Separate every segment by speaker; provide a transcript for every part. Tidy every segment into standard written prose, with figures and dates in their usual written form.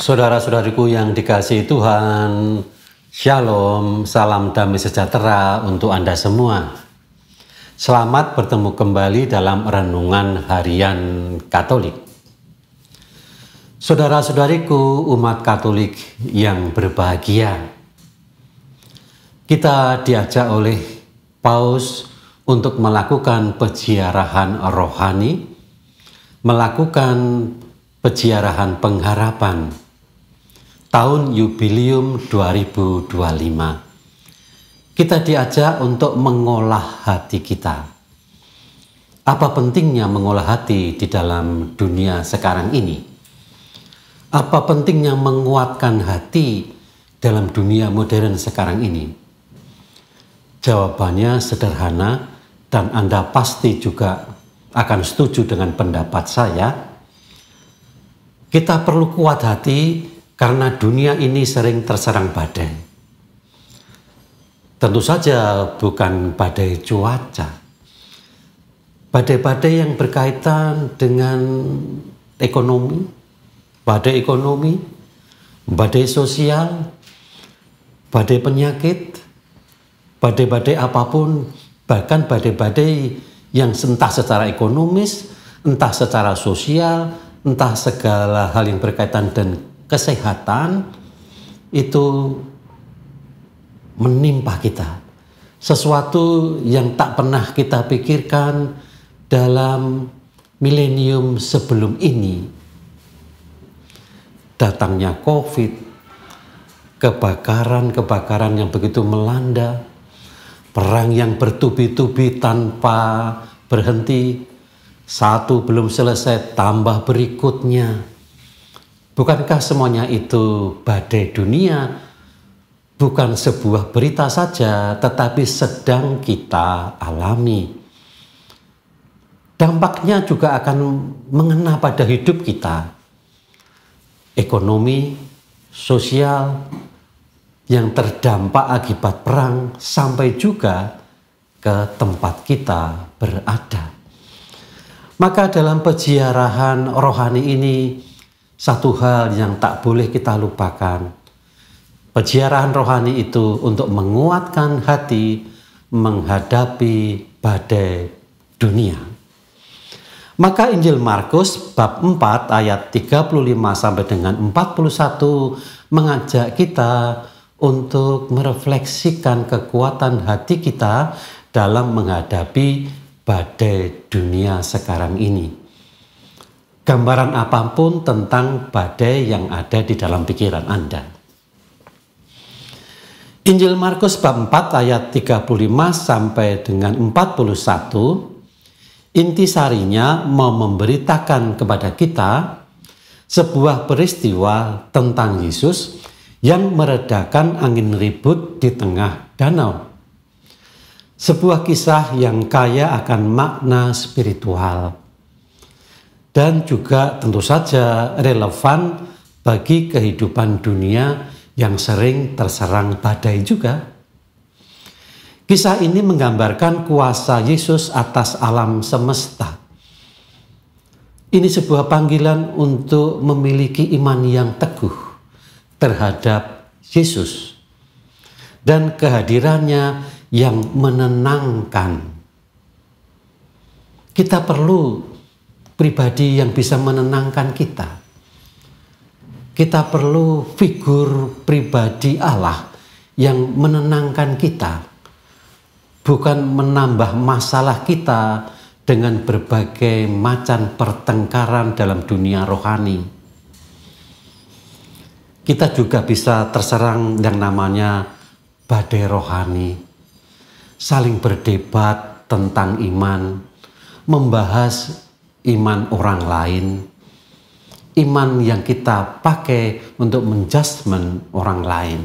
Speaker 1: Saudara-saudariku yang dikasihi Tuhan, Shalom, salam damai sejahtera untuk Anda semua. Selamat bertemu kembali dalam Renungan Harian Katolik. Saudara-saudariku umat Katolik yang berbahagia, kita diajak oleh Paus untuk melakukan peziarahan rohani, melakukan peziarahan pengharapan tahun Yubileum 2025. Kita diajak untuk mengolah hati kita. Apa pentingnya mengolah hati di dalam dunia sekarang ini? Apa pentingnya menguatkan hati dalam dunia modern sekarang ini? Jawabannya sederhana dan Anda pasti juga akan setuju dengan pendapat saya. Kita perlu kuat hati karena dunia ini sering terserang badai. Tentu saja bukan badai cuaca. Badai-badai yang berkaitan dengan ekonomi, badai sosial, badai penyakit, badai-badai apapun, bahkan badai-badai yang entah secara ekonomis, entah secara sosial, entah segala hal yang berkaitan dengan kesehatan, itu menimpa kita. Sesuatu yang tak pernah kita pikirkan dalam milenium sebelum ini. Datangnya COVID, kebakaran yang begitu melanda, perang yang bertubi-tubi tanpa berhenti, satu belum selesai tambah berikutnya. Bukankah semuanya itu badai dunia? Bukan sebuah berita saja, tetapi sedang kita alami. Dampaknya juga akan mengena pada hidup kita. Ekonomi, sosial, yang terdampak akibat perang, sampai juga ke tempat kita berada. Maka dalam peziarahan rohani ini, satu hal yang tak boleh kita lupakan. Peziarahan rohani itu untuk menguatkan hati menghadapi badai dunia. Maka Injil Markus bab 4 ayat 35 sampai dengan 41 mengajak kita untuk merefleksikan kekuatan hati kita dalam menghadapi badai dunia sekarang ini. Gambaran apapun tentang badai yang ada di dalam pikiran Anda. Injil Markus bab 4 ayat 35 sampai dengan 41, intisarinya mau memberitakan kepada kita sebuah peristiwa tentang Yesus yang meredakan angin ribut di tengah danau. Sebuah kisah yang kaya akan makna spiritual. Dan juga tentu saja relevan bagi kehidupan dunia yang sering terserang badai juga. Kisah ini menggambarkan kuasa Yesus atas alam semesta. Ini sebuah panggilan untuk memiliki iman yang teguh terhadap Yesus dan kehadirannya yang menenangkan. Kita perlu pribadi yang bisa menenangkan kita. Kita perlu figur pribadi Allah yang menenangkan kita. Bukan menambah masalah kita dengan berbagai macam pertengkaran dalam dunia rohani. Kita juga bisa terserang yang namanya badai rohani. Saling berdebat tentang iman, membahas iman orang lain, iman yang kita pakai untuk menjudgment orang lain.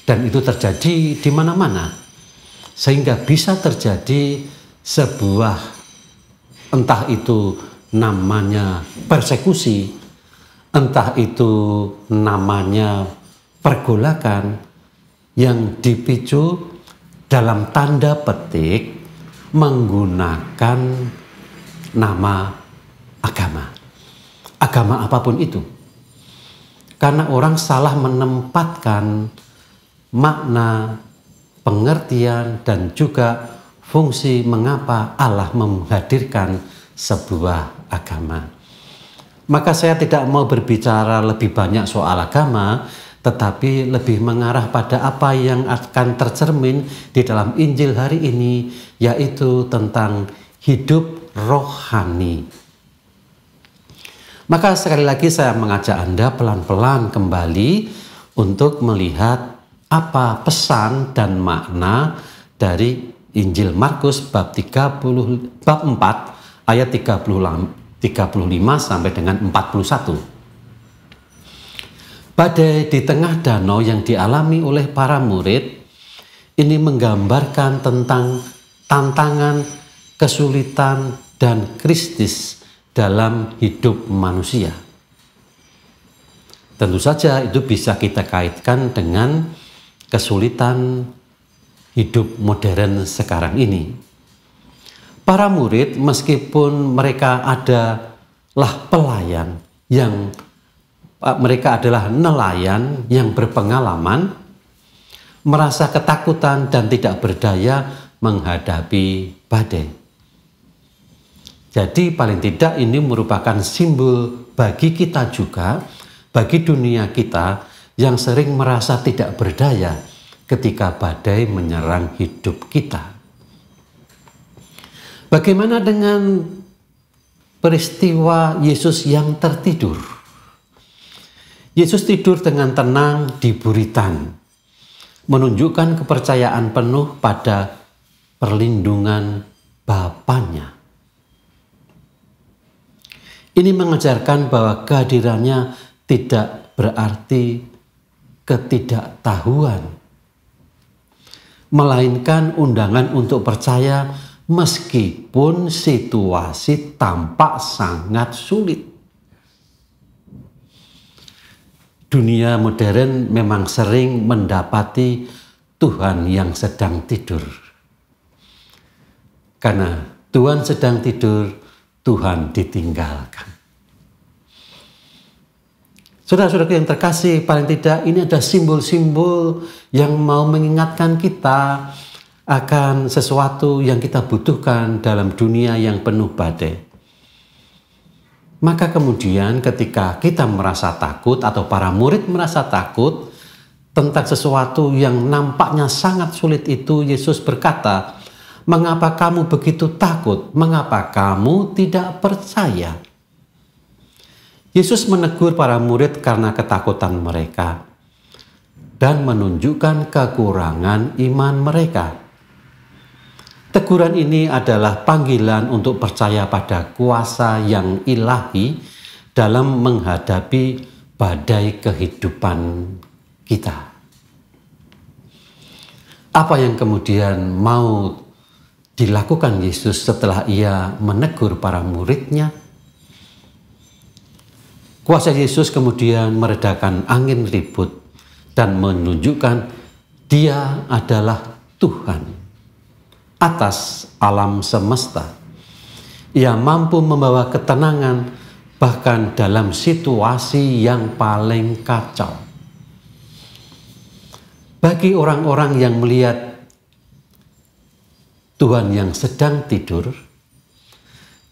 Speaker 1: Dan itu terjadi di mana-mana. Sehingga bisa terjadi sebuah, entah itu namanya persekusi, entah itu namanya pergolakan yang dipicu dalam tanda petik menggunakan nama agama. Agama apapun itu. karena orang salah menempatkan makna, pengertian, dan juga fungsi mengapa Allah menghadirkan sebuah agama. Maka saya tidak mau berbicara lebih banyak soal agama, tetapi lebih mengarah pada apa yang akan tercermin di dalam Injil hari ini, yaitu tentang hidup rohani. Maka sekali lagi saya mengajak Anda pelan-pelan kembali untuk melihat apa pesan dan makna dari Injil Markus bab 4 ayat 35 sampai dengan 41. Badai di tengah danau yang dialami oleh para murid ini menggambarkan tentang tantangan, kesulitan, dan kristis dalam hidup manusia. Tentu saja itu bisa kita kaitkan dengan kesulitan hidup modern sekarang ini. Para murid meskipun mereka adalah pelayan mereka adalah nelayan yang berpengalaman, merasa ketakutan dan tidak berdaya menghadapi badai. Jadi paling tidak ini merupakan simbol bagi kita juga, bagi dunia kita yang sering merasa tidak berdaya ketika badai menyerang hidup kita. Bagaimana dengan peristiwa Yesus yang tertidur? Yesus tidur dengan tenang di buritan, menunjukkan kepercayaan penuh pada perlindungan Bapanya. Ini mengajarkan bahwa kehadirannya tidak berarti ketidaktahuan, melainkan undangan untuk percaya meskipun situasi tampak sangat sulit. Dunia modern memang sering mendapati Tuhan yang sedang tidur. Karena Tuhan sedang tidur, Tuhan ditinggalkan. Saudara-saudara yang terkasih, paling tidak ini ada simbol-simbol yang mau mengingatkan kita akan sesuatu yang kita butuhkan dalam dunia yang penuh badai. Maka kemudian ketika kita merasa takut atau para murid merasa takut tentang sesuatu yang nampaknya sangat sulit itu, Yesus berkata, "Mengapa kamu begitu takut? Mengapa kamu tidak percaya?" Yesus menegur para murid karena ketakutan mereka dan menunjukkan kekurangan iman mereka. Teguran ini adalah panggilan untuk percaya pada kuasa yang ilahi dalam menghadapi badai kehidupan kita. Apa yang kemudian mau dilakukan Yesus setelah ia menegur para muridnya? Kuasa Yesus kemudian meredakan angin ribut dan menunjukkan Dia adalah Tuhan atas alam semesta. Ia mampu membawa ketenangan bahkan dalam situasi yang paling kacau. Bagi orang-orang yang melihat Tuhan yang sedang tidur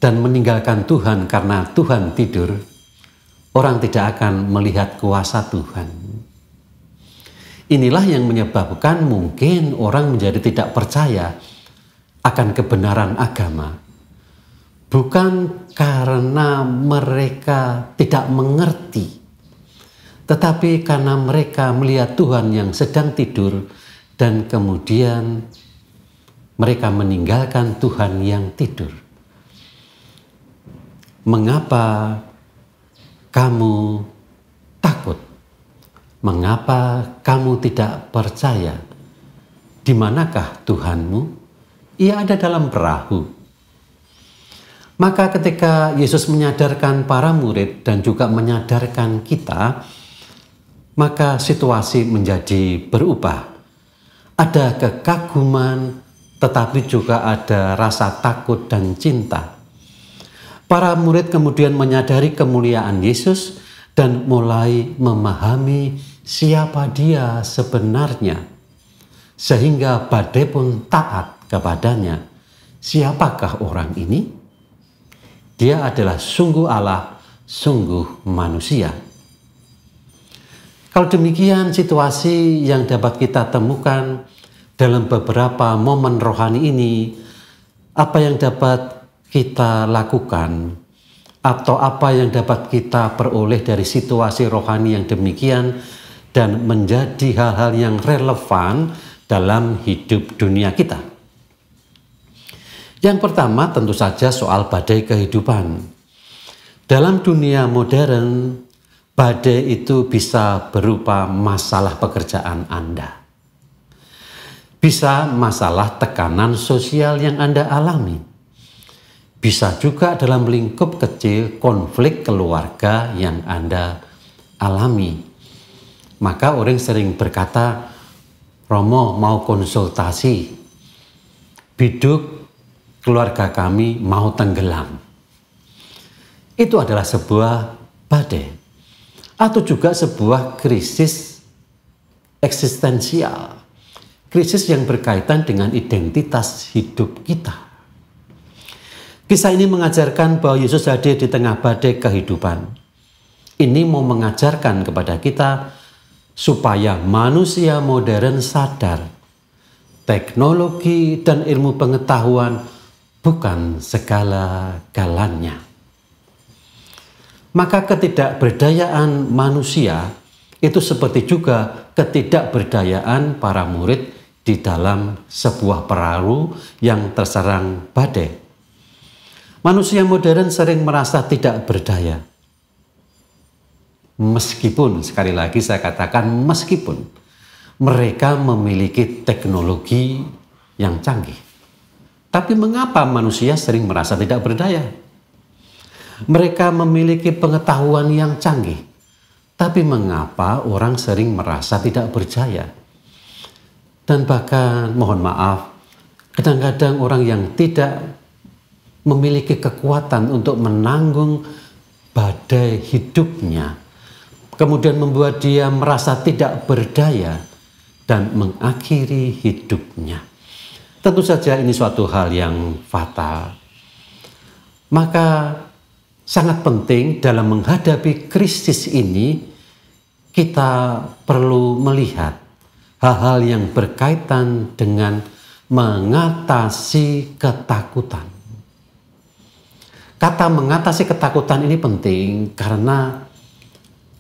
Speaker 1: dan meninggalkan Tuhan karena Tuhan tidur, orang tidak akan melihat kuasa Tuhan. Inilah yang menyebabkan mungkin orang menjadi tidak percaya akan kebenaran agama. Bukan karena mereka tidak mengerti, tetapi karena mereka melihat Tuhan yang sedang tidur dan kemudian mereka meninggalkan Tuhan yang tidur. Mengapa kamu takut? Mengapa kamu tidak percaya? Di manakah Tuhanmu? Ia ada dalam perahu. Maka ketika Yesus menyadarkan para murid dan juga menyadarkan kita, maka situasi menjadi berubah. Ada kekaguman, tetapi juga ada rasa takut dan cinta. Para murid kemudian menyadari kemuliaan Yesus dan mulai memahami siapa dia sebenarnya, sehingga badai pun taat kepadanya. Siapakah orang ini? Dia adalah sungguh Allah, sungguh manusia. Kalau demikian, situasi yang dapat kita temukan dalam beberapa momen rohani ini, apa yang dapat kita lakukan atau apa yang dapat kita peroleh dari situasi rohani yang demikian dan menjadi hal-hal yang relevan dalam hidup dunia kita. Yang pertama tentu saja soal badai kehidupan. Dalam dunia modern, badai itu bisa berupa masalah pekerjaan Anda. Bisa masalah tekanan sosial yang Anda alami. Bisa juga dalam lingkup kecil konflik keluarga yang Anda alami. Maka orang sering berkata, Romo mau konsultasi, biduk keluarga kami mau tenggelam. Itu adalah sebuah badai. Atau juga sebuah krisis eksistensial. Krisis yang berkaitan dengan identitas hidup kita. Kisah ini mengajarkan bahwa Yesus hadir di tengah badai kehidupan. Ini mau mengajarkan kepada kita supaya manusia modern sadar teknologi dan ilmu pengetahuan bukan segala-galanya. Maka ketidakberdayaan manusia itu seperti juga ketidakberdayaan para murid di dalam sebuah perahu yang terserang badai. Manusia modern sering merasa tidak berdaya. Meskipun, sekali lagi saya katakan meskipun mereka memiliki teknologi yang canggih. Tapi mengapa manusia sering merasa tidak berdaya? Mereka memiliki pengetahuan yang canggih. Tapi mengapa orang sering merasa tidak berjaya? Dan bahkan, mohon maaf, kadang-kadang orang yang tidak memiliki kekuatan untuk menanggung badai hidupnya, kemudian membuat dia merasa tidak berdaya dan mengakhiri hidupnya. Tentu saja ini suatu hal yang fatal. Maka sangat penting dalam menghadapi krisis ini, kita perlu melihat hal-hal yang berkaitan dengan mengatasi ketakutan. Kata mengatasi ketakutan ini penting karena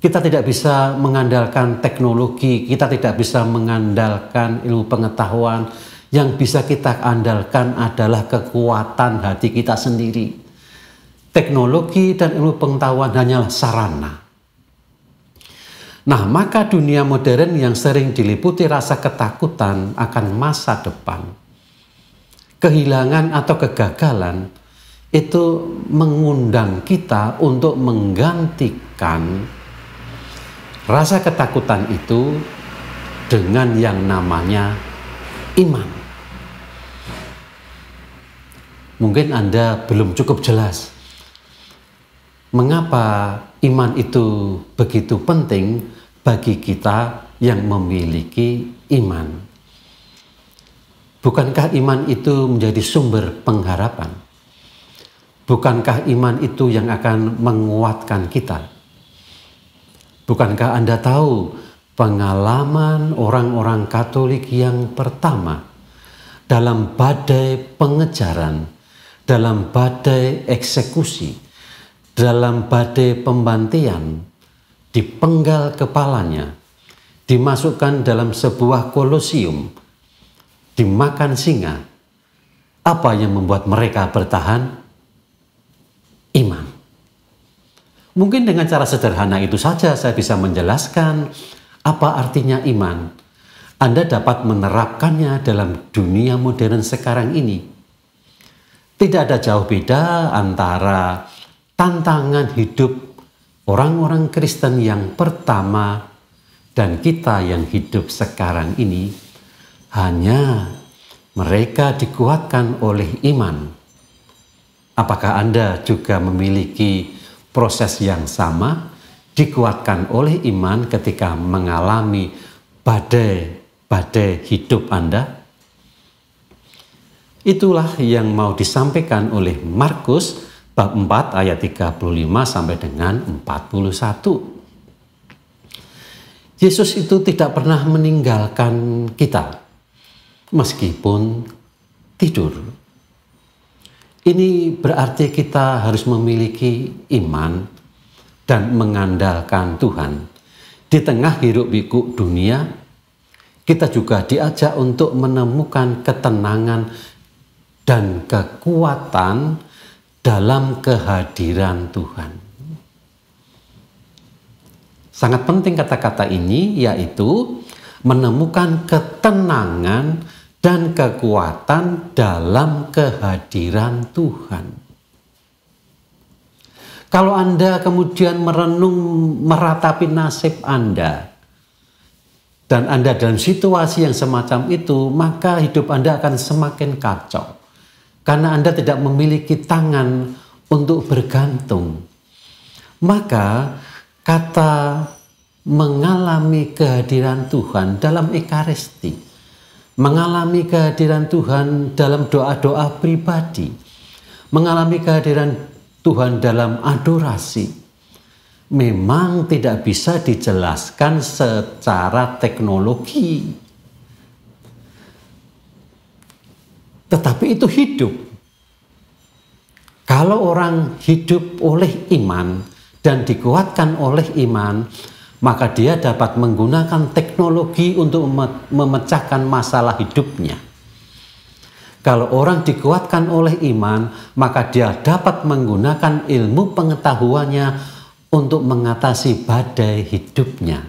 Speaker 1: kita tidak bisa mengandalkan teknologi, kita tidak bisa mengandalkan ilmu pengetahuan. Yang bisa kita andalkan adalah kekuatan hati kita sendiri. Teknologi dan ilmu pengetahuan hanyalah sarana. Nah, maka dunia modern yang sering diliputi rasa ketakutan akan masa depan, kehilangan atau kegagalan, itu mengundang kita untuk menggantikan rasa ketakutan itu dengan yang namanya iman. Mungkin Anda belum cukup jelas mengapa iman itu begitu penting bagi kita yang memiliki iman. Bukankah iman itu menjadi sumber pengharapan? Bukankah iman itu yang akan menguatkan kita? Bukankah Anda tahu pengalaman orang-orang Katolik yang pertama dalam badai pengejaran, dalam badai eksekusi, dalam badai pembantian, dipenggal kepalanya, dimasukkan dalam sebuah kolosium, dimakan singa. Apa yang membuat mereka bertahan? Iman. Mungkin dengan cara sederhana itu saja saya bisa menjelaskan apa artinya iman. Anda dapat menerapkannya dalam dunia modern sekarang ini. Tidak ada jauh beda antara tantangan hidup orang-orang Kristen yang pertama dan kita yang hidup sekarang ini. Hanya mereka dikuatkan oleh iman. Apakah Anda juga memiliki proses yang sama, dikuatkan oleh iman ketika mengalami badai hidup Anda? Itulah yang mau disampaikan oleh Markus bab 4 ayat 35 sampai dengan 41. Yesus itu tidak pernah meninggalkan kita meskipun tidur. Ini berarti kita harus memiliki iman dan mengandalkan Tuhan. Di tengah hiruk pikuk dunia, kita juga diajak untuk menemukan ketenangan dan kekuatan dalam kehadiran Tuhan. Sangat penting kata-kata ini, yaitu menemukan ketenangan dan kekuatan dalam kehadiran Tuhan. Kalau Anda kemudian merenung meratapi nasib Anda, dan Anda dalam situasi yang semacam itu, maka hidup Anda akan semakin kacau. Karena Anda tidak memiliki tangan untuk bergantung. Maka kata mengalami kehadiran Tuhan dalam Ekaristi, mengalami kehadiran Tuhan dalam doa-doa pribadi, mengalami kehadiran Tuhan dalam adorasi, memang tidak bisa dijelaskan secara teknologi. Tetapi itu hidup. Kalau orang hidup oleh iman dan dikuatkan oleh iman, maka dia dapat menggunakan teknologi untuk memecahkan masalah hidupnya. Kalau orang dikuatkan oleh iman, maka dia dapat menggunakan ilmu pengetahuannya untuk mengatasi badai hidupnya.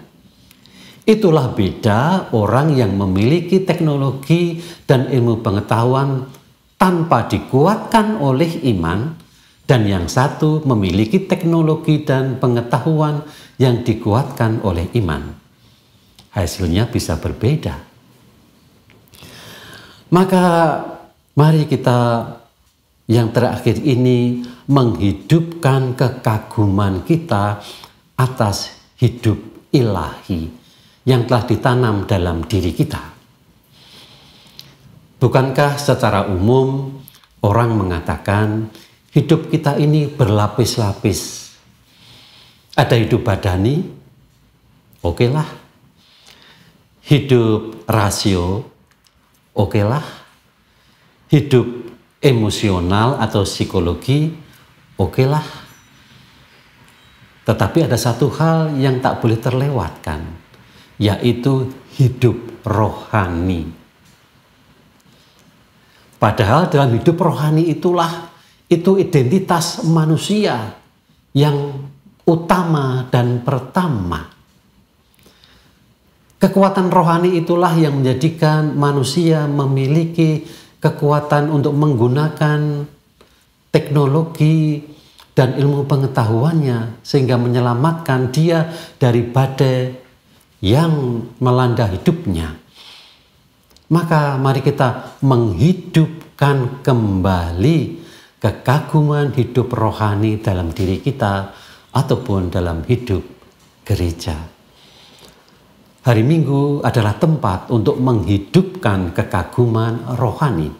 Speaker 1: Itulah beda orang yang memiliki teknologi dan ilmu pengetahuan tanpa dikuatkan oleh iman, dan yang satu memiliki teknologi dan pengetahuan yang dikuatkan oleh iman. Hasilnya bisa berbeda. Maka mari kita yang terakhir ini menghidupkan kekaguman kita atas hidup ilahi yang telah ditanam dalam diri kita. Bukankah secara umum orang mengatakan hidup kita ini berlapis-lapis? Ada hidup badani, oke lah. Hidup rasio, oke lah. Hidup emosional atau psikologi, oke lah. Tetapi ada satu hal yang tak boleh terlewatkan, yaitu hidup rohani. Padahal dalam hidup rohani itu identitas manusia yang utama dan pertama. Kekuatan rohani itulah yang menjadikan manusia memiliki kekuatan untuk menggunakan teknologi dan ilmu pengetahuannya sehingga menyelamatkan dia dari badai yang melanda hidupnya. Maka mari kita menghidupkan kembali kekaguman hidup rohani dalam diri kita ataupun dalam hidup gereja. Hari Minggu adalah tempat untuk menghidupkan kekaguman rohani.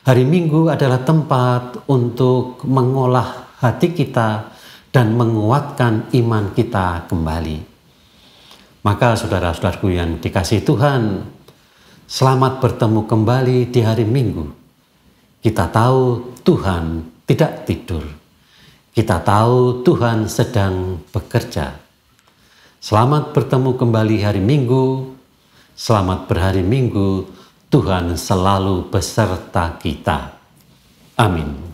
Speaker 1: Hari Minggu adalah tempat untuk mengolah hati kita dan menguatkan iman kita kembali. Maka saudara-saudaraku yang dikasihi Tuhan, selamat bertemu kembali di hari Minggu. Kita tahu Tuhan tidak tidur. Kita tahu Tuhan sedang bekerja. Selamat bertemu kembali hari Minggu. Selamat berhari Minggu. Tuhan selalu beserta kita. Amin.